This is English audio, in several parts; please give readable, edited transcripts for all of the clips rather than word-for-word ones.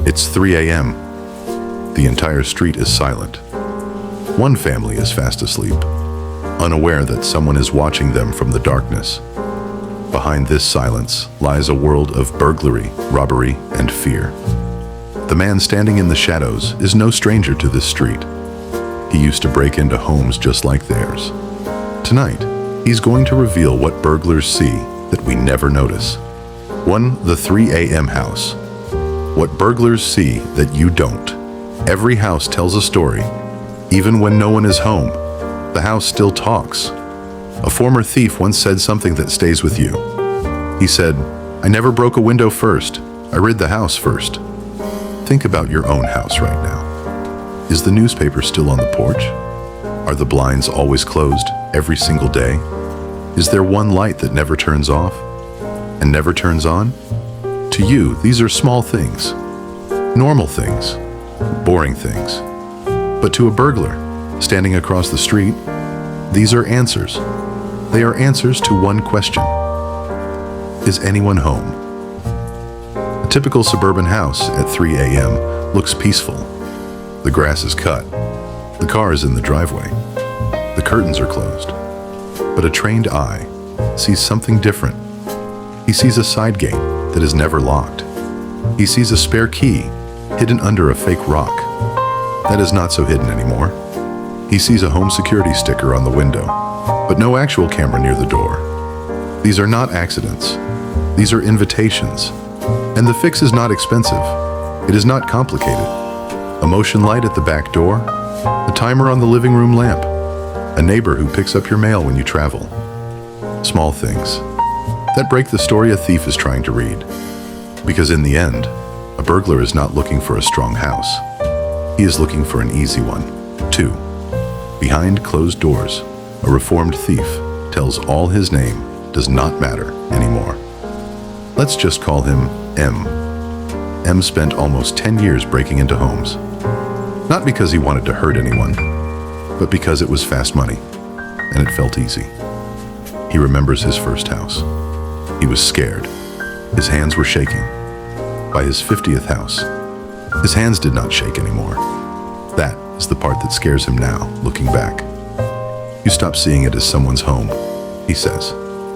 It's 3 a.m. The entire street is silent. One family is fast asleep, unaware that someone is watching them from the darkness. Behind this silence lies a world of burglary, robbery, and fear. The man standing in the shadows is no stranger to this street. He used to break into homes just like theirs. Tonight, he's going to reveal what burglars see that we never notice. 1. The 3 a.m. house. What burglars see that you don't. Every house tells a story. Even when no one is home, the house still talks. A former thief once said something that stays with you. He said, "I never broke a window first. I rid the house first." Think about your own house right now. Is the newspaper still on the porch? Are the blinds always closed every single day? Is there one light that never turns off and never turns on? To you, these are small things, normal things, boring things. But to a burglar standing across the street, these are answers. They are answers to one question. Is anyone home? A typical suburban house at 3 a.m. looks peaceful. The grass is cut. The car is in the driveway. The curtains are closed. But a trained eye sees something different. He sees a side gate that is never locked. He sees a spare key hidden under a fake rock. That is not so hidden anymore. He sees a home security sticker on the window, but no actual camera near the door. These are not accidents. These are invitations. And the fix is not expensive. It is not complicated. A motion light at the back door, a timer on the living room lamp, a neighbor who picks up your mail when you travel. Small things that break the story a thief is trying to read. Because in the end, a burglar is not looking for a strong house. He is looking for an easy one. 2. Behind closed doors, a reformed thief tells all his name does not matter anymore. Let's just call him M. M spent almost 10 years breaking into homes. Not because he wanted to hurt anyone, but because it was fast money, and it felt easy. He remembers his first house. He was scared. His hands were shaking. By his 50th house, his hands did not shake anymore. That is the part that scares him now, looking back. You stop seeing it as someone's home, he says.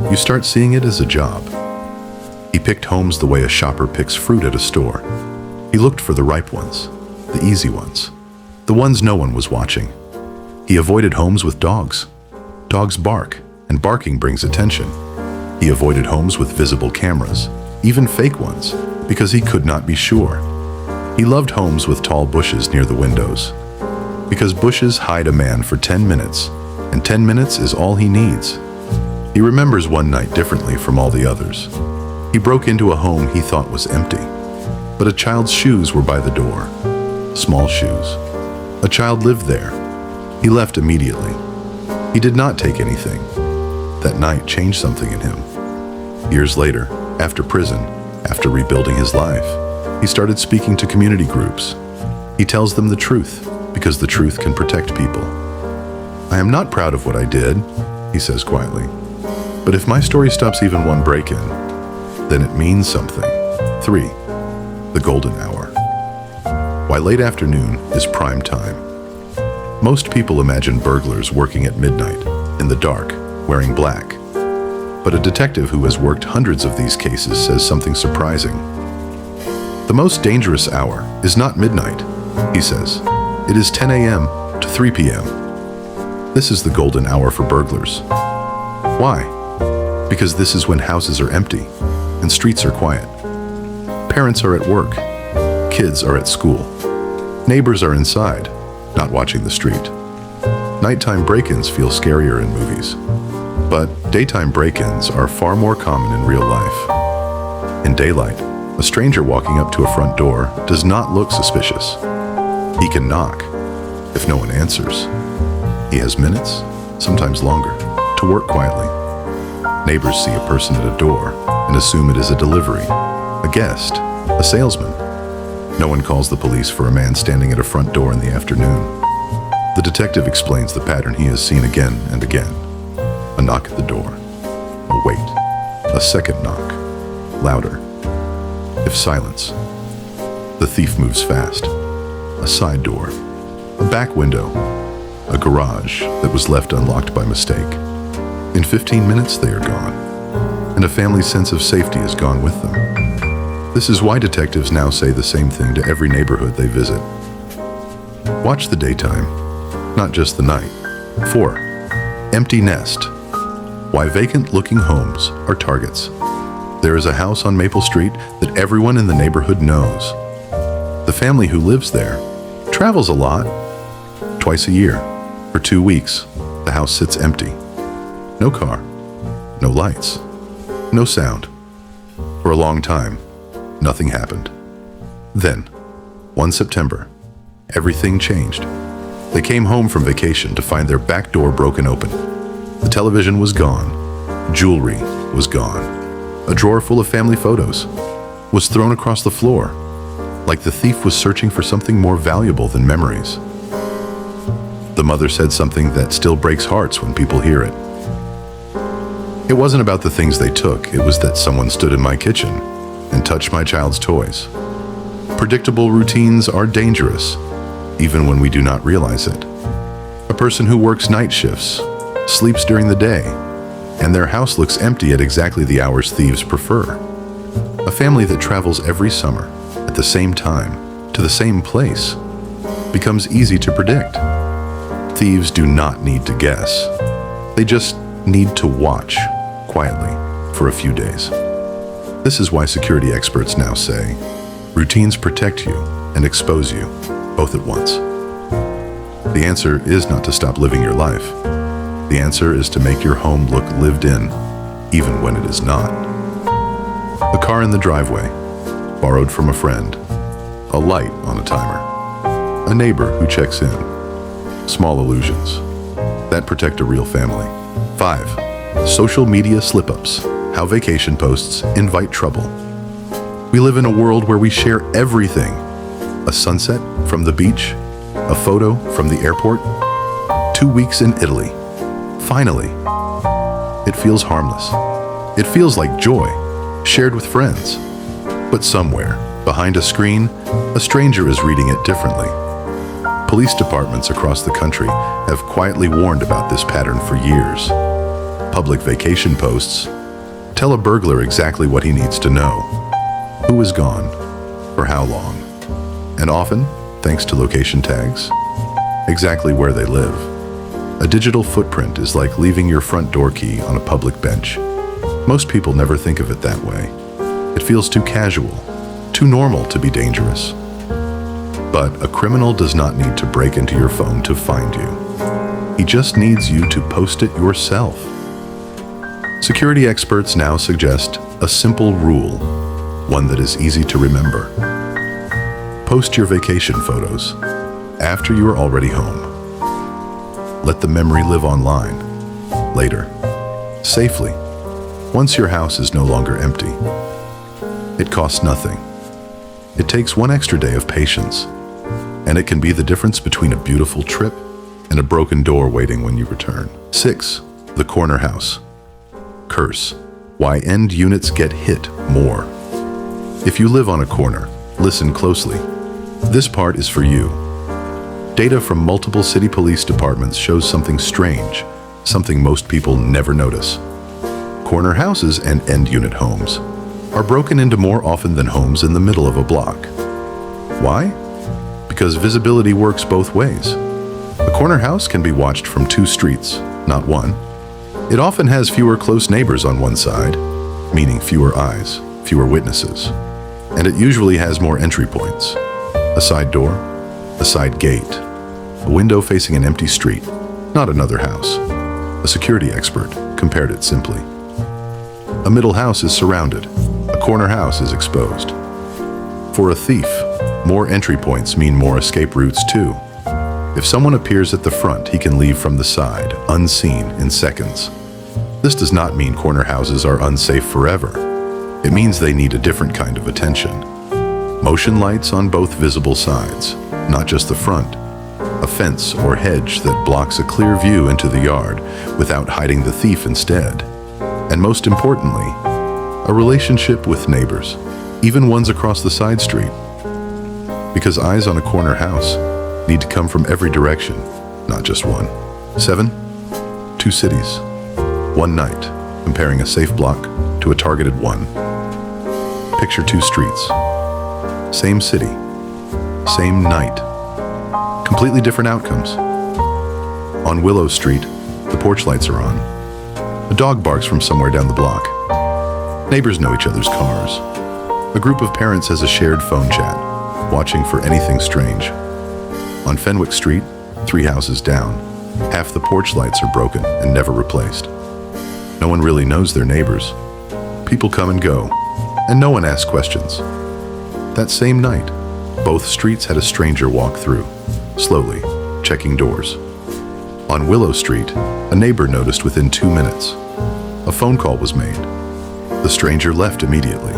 You start seeing it as a job. He picked homes the way a shopper picks fruit at a store. He looked for the ripe ones, the easy ones, the ones no one was watching. He avoided homes with dogs. Dogs bark, and barking brings attention. He avoided homes with visible cameras, even fake ones, because he could not be sure. He loved homes with tall bushes near the windows, because bushes hide a man for 10 minutes, and 10 minutes is all he needs. He remembers one night differently from all the others. He broke into a home he thought was empty, but a child's shoes were by the door. Small shoes. A child lived there. He left immediately. He did not take anything. That night changed something in him. Years later, after prison, after rebuilding his life, he started speaking to community groups. He tells them the truth, because the truth can protect people. I am not proud of what I did, he says quietly. But if my story stops even one break-in, then it means something. 3. The golden hour. Why late afternoon is prime time. Most people imagine burglars working at midnight, in the dark, wearing black. But a detective who has worked hundreds of these cases says something surprising. The most dangerous hour is not midnight, he says. It is 10 a.m. to 3 p.m. This is the golden hour for burglars. Why? Because this is when houses are empty and streets are quiet. Parents are at work. Kids are at school. Neighbors are inside, not watching the street. Nighttime break-ins feel scarier in movies. But daytime break-ins are far more common in real life. In daylight, a stranger walking up to a front door does not look suspicious. He can knock. If no one answers, he has minutes, sometimes longer, to work quietly. Neighbors see a person at a door and assume it is a delivery, a guest, a salesman. No one calls the police for a man standing at a front door in the afternoon. The detective explains the pattern he has seen again and again. A knock at the door. A wait. A second knock. Louder. If silence. The The thief moves fast. A side door, a back window, a garage that was left unlocked by mistake. In 15 minutes, they are gone, and a family's sense of safety is gone with them. This is why detectives now say the same thing to every neighborhood they visit. Watch the daytime, not just the night. 4. Empty nest. Why vacant-looking homes are targets. There is a house on Maple Street that everyone in the neighborhood knows. The family who lives there travels a lot. Twice a year, for 2 weeks, the house sits empty. No car, no lights, no sound. For a long time, nothing happened. Then, one September, everything changed. They came home from vacation to find their back door broken open. The television was gone. Jewelry was gone. A drawer full of family photos was thrown across the floor, like the thief was searching for something more valuable than memories. The mother said something that still breaks hearts when people hear it. It wasn't about the things they took, it was that someone stood in my kitchen and touched my child's toys. Predictable routines are dangerous, even when we do not realize it. A person who works night shifts, sleeps during the day, and their house looks empty at exactly the hours thieves prefer. A family that travels every summer, at the same time, to the same place, becomes easy to predict. Thieves do not need to guess. They just need to watch, quietly, for a few days. This is why security experts now say, routines protect you and expose you, both at once. The answer is not to stop living your life. The answer is to make your home look lived in, even when it is not. A car in the driveway, borrowed from a friend. A light on a timer. A neighbor who checks in. Small illusions that protect a real family. 5. Social media slip-ups. How vacation posts invite trouble. We live in a world where we share everything. A sunset from the beach, a photo from the airport, 2 weeks in Italy. Finally, it feels harmless. It feels like joy, shared with friends. But somewhere, behind a screen, a stranger is reading it differently. Police departments across the country have quietly warned about this pattern for years. Public vacation posts tell a burglar exactly what he needs to know. Who is gone, for how long, and often, thanks to location tags, exactly where they live. A digital footprint is like leaving your front door key on a public bench. Most people never think of it that way. It feels too casual, too normal to be dangerous. But a criminal does not need to break into your phone to find you. He just needs you to post it yourself. Security experts now suggest a simple rule, one that is easy to remember. Post your vacation photos after you are already home. Let the memory live online, later, safely, once your house is no longer empty. It costs nothing. It takes one extra day of patience, and it can be the difference between a beautiful trip and a broken door waiting when you return. 6. The corner house. Curse. Why end units get hit more. If you live on a corner, listen closely. This part is for you. Data from multiple city police departments shows something strange, something most people never notice. Corner houses and end unit homes are broken into more often than homes in the middle of a block. Why? Because visibility works both ways. A corner house can be watched from 2 streets, not one. It often has fewer close neighbors on one side, meaning fewer eyes, fewer witnesses. And it usually has more entry points. A side door, a side gate, a window facing an empty street, not another house. A security expert compared it simply. A middle house is surrounded. A corner house is exposed. For a thief, more entry points mean more escape routes too. If someone appears at the front, he can leave from the side, unseen, in seconds. This does not mean corner houses are unsafe forever. It means they need a different kind of attention. Motion lights on both visible sides, not just the front. A fence or hedge that blocks a clear view into the yard without hiding the thief instead. And most importantly, a relationship with neighbors, even ones across the side street. Because eyes on a corner house need to come from every direction, not just one. 7. 2 cities. One night, comparing a safe block to a targeted one. Picture 2 streets. Same city. Same night. Completely different outcomes. On Willow Street, the porch lights are on. A dog barks from somewhere down the block. Neighbors know each other's cars. A group of parents has a shared phone chat, watching for anything strange. On Fenwick Street, 3 houses down, half the porch lights are broken and never replaced. No one really knows their neighbors. People come and go, and no one asks questions. That same night, both streets had a stranger walk through, slowly, checking doors. On Willow Street, a neighbor noticed within 2 minutes. A phone call was made. The stranger left immediately.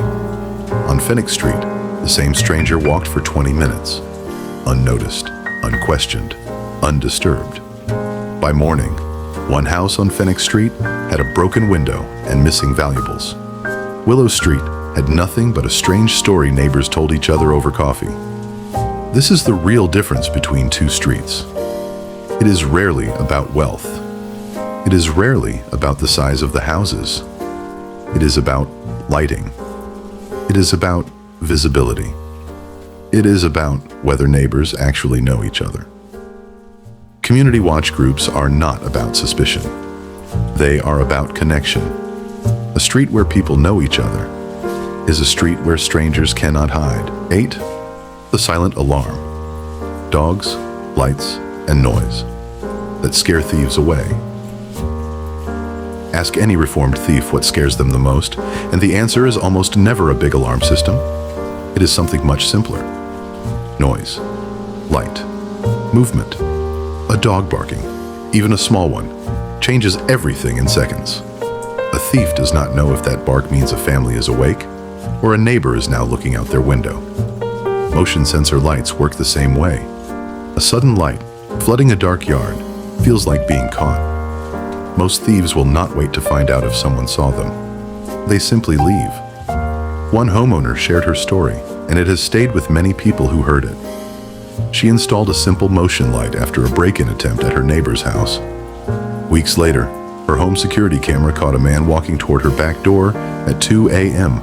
On Fenwick Street, the same stranger walked for 20 minutes, unnoticed, unquestioned, undisturbed. By morning, one house on Fenwick Street had a broken window and missing valuables. Willow Street had nothing but a strange story neighbors told each other over coffee. This is the real difference between 2 streets. It is rarely about wealth. It is rarely about the size of the houses. It is about lighting. It is about visibility. It is about whether neighbors actually know each other. Community watch groups are not about suspicion. They are about connection. A street where people know each other is a street where strangers cannot hide. 8. The silent alarm. Dogs, lights, and noise that scare thieves away. Ask any reformed thief what scares them the most, and the answer is almost never a big alarm system. It is something much simpler. Noise, light, movement. A dog barking, even a small one, changes everything in seconds. A thief does not know if that bark means a family is awake or a neighbor is now looking out their window. Motion sensor lights work the same way. A sudden light flooding a dark yard feels like being caught. Most thieves will not wait to find out if someone saw them. They simply leave. One homeowner shared her story, and it has stayed with many people who heard it. She installed a simple motion light after a break-in attempt at her neighbor's house. Weeks later, her home security camera caught a man walking toward her back door at 2 a.m.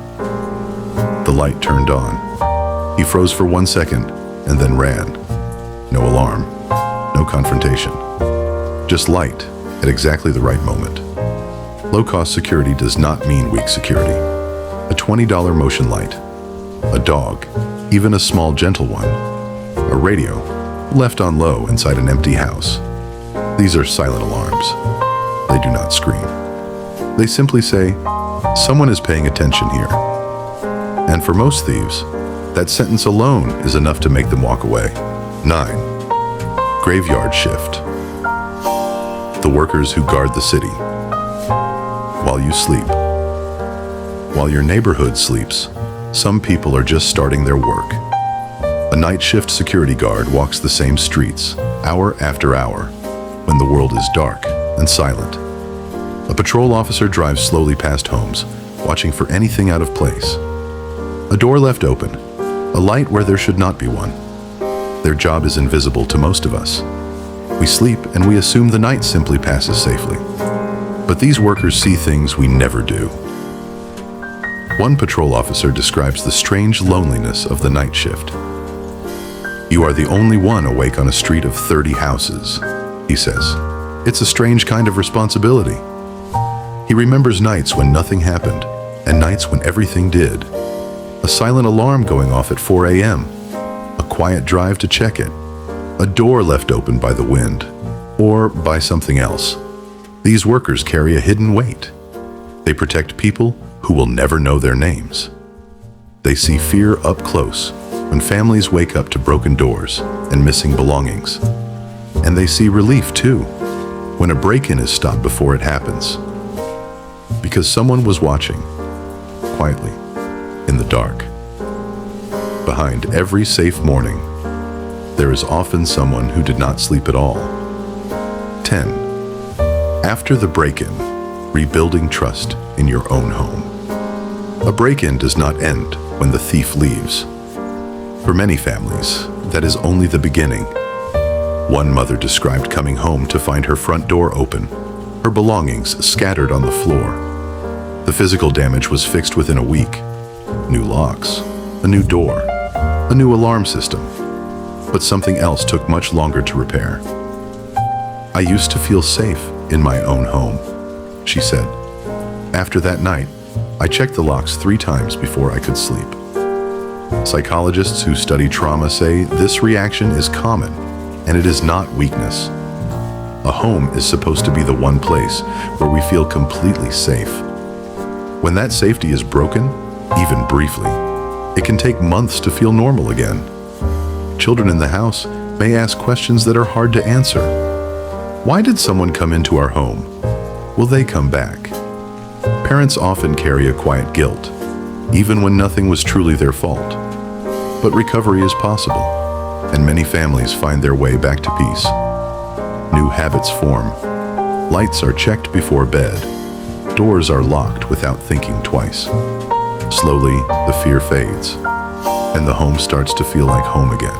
The light turned on. He froze for 1 second and then ran. No alarm, no confrontation. Just light at exactly the right moment. Low-cost security does not mean weak security. A $20 motion light, a dog, even a small gentle one, a radio left on low inside an empty house. These are silent alarms. They do not scream. They simply say, someone is paying attention here. And for most thieves, that sentence alone is enough to make them walk away. 9. Graveyard shift. The workers who guard the city. While you sleep. While your neighborhood sleeps, some people are just starting their work. A night shift security guard walks the same streets, hour after hour, when the world is dark and silent. A patrol officer drives slowly past homes, watching for anything out of place. A door left open, a light where there should not be one. Their job is invisible to most of us. We sleep and we assume the night simply passes safely. But these workers see things we never do. One patrol officer describes the strange loneliness of the night shift. You are the only one awake on a street of 30 houses, he says. It's a strange kind of responsibility. He remembers nights when nothing happened and nights when everything did. A silent alarm going off at 4 a.m., a quiet drive to check it, a door left open by the wind, or by something else. These workers carry a hidden weight. They protect people who will never know their names. They see fear up close when families wake up to broken doors and missing belongings. And they see relief too when a break-in is stopped before it happens. Because someone was watching, quietly, in the dark. Behind every safe morning, there is often someone who did not sleep at all. 10. After the break-in, rebuilding trust in your own home. A break-in does not end when the thief leaves. For many families, that is only the beginning. One mother described coming home to find her front door open, her belongings scattered on the floor. The physical damage was fixed within a week. New locks, a new door, a new alarm system. But something else took much longer to repair. I used to feel safe in my own home, she said. After that night, I checked the locks 3 times before I could sleep. Psychologists who study trauma say this reaction is common, and it is not weakness. A home is supposed to be the one place where we feel completely safe. When that safety is broken, even briefly, it can take months to feel normal again. Children in the house may ask questions that are hard to answer. Why did someone come into our home? Will they come back? Parents often carry a quiet guilt, even when nothing was truly their fault. But recovery is possible, and many families find their way back to peace. New habits form. Lights are checked before bed. Doors are locked without thinking twice. Slowly, the fear fades, and the home starts to feel like home again.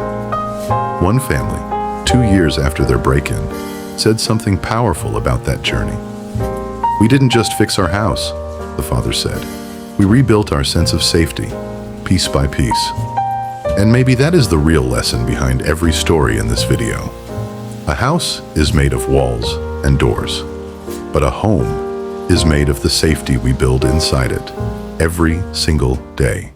One family, 2 years after their break-in, said something powerful about that journey. "We didn't just fix our house," the father said. "We rebuilt our sense of safety, piece by piece." And maybe that is the real lesson behind every story in this video. A house is made of walls and doors, but a home is made of the safety we build inside it every single day.